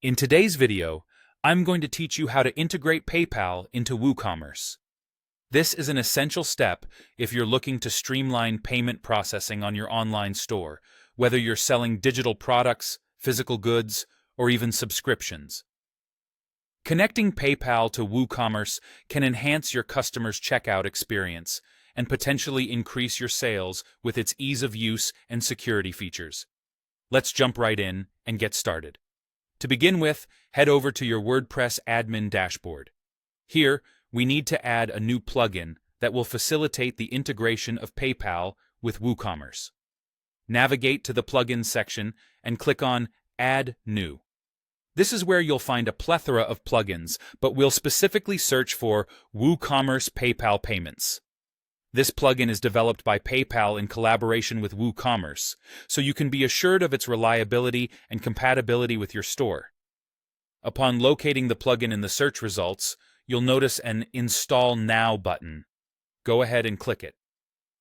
In today's video, I'm going to teach you how to integrate PayPal into WooCommerce. This is an essential step if you're looking to streamline payment processing on your online store, whether you're selling digital products, physical goods, or even subscriptions. Connecting PayPal to WooCommerce can enhance your customers' checkout experience and potentially increase your sales with its ease of use and security features. Let's jump right in and get started. To begin with, head over to your WordPress admin dashboard. Here, we need to add a new plugin that will facilitate the integration of PayPal with WooCommerce. Navigate to the Plugins section and click on Add New. This is where you'll find a plethora of plugins, but we'll specifically search for WooCommerce PayPal Payments. This plugin is developed by PayPal in collaboration with WooCommerce, so you can be assured of its reliability and compatibility with your store. Upon locating the plugin in the search results, you'll notice an Install Now button. Go ahead and click it.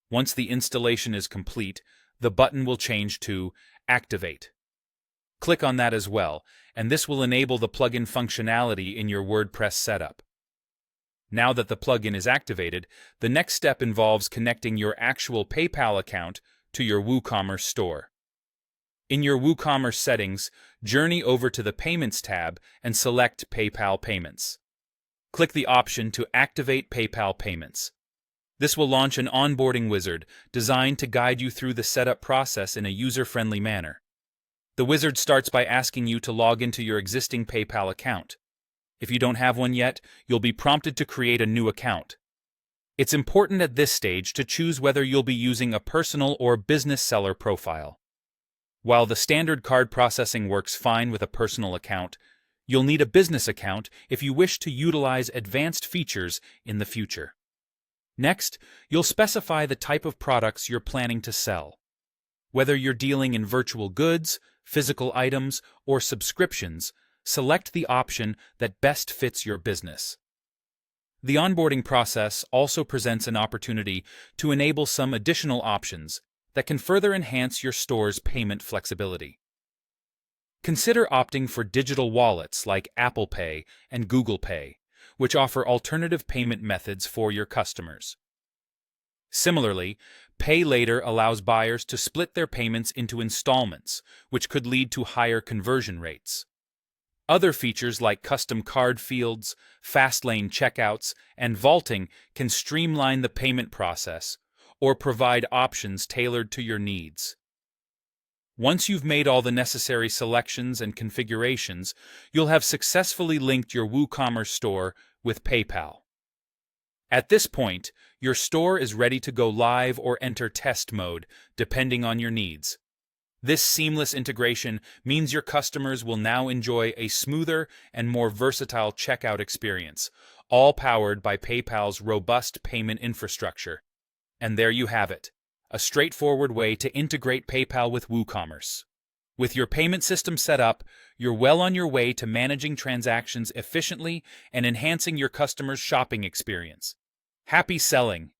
Once the installation is complete, the button will change to Activate. Click on that as well, and this will enable the plugin functionality in your WordPress setup. Now that the plugin is activated, the next step involves connecting your actual PayPal account to your WooCommerce store. In your WooCommerce settings, journey over to the Payments tab and select PayPal Payments. Click the option to activate PayPal Payments. This will launch an onboarding wizard designed to guide you through the setup process in a user-friendly manner. The wizard starts by asking you to log into your existing PayPal account. If you don't have one yet, you'll be prompted to create a new account. It's important at this stage to choose whether you'll be using a personal or business seller profile. While the standard card processing works fine with a personal account, you'll need a business account if you wish to utilize advanced features in the future. Next, you'll specify the type of products you're planning to sell. Whether you're dealing in virtual goods, physical items, or subscriptions, select the option that best fits your business. The onboarding process also presents an opportunity to enable some additional options that can further enhance your store's payment flexibility. Consider opting for digital wallets like Apple Pay and Google Pay, which offer alternative payment methods for your customers. Similarly, Pay Later allows buyers to split their payments into installments, which could lead to higher conversion rates. Other features like custom card fields, fast lane checkouts, and vaulting can streamline the payment process or provide options tailored to your needs. Once you've made all the necessary selections and configurations, you'll have successfully linked your WooCommerce store with PayPal. At this point, your store is ready to go live or enter test mode, depending on your needs. This seamless integration means your customers will now enjoy a smoother and more versatile checkout experience, all powered by PayPal's robust payment infrastructure. And there you have it, a straightforward way to integrate PayPal with WooCommerce. With your payment system set up, you're well on your way to managing transactions efficiently and enhancing your customers' shopping experience. Happy selling!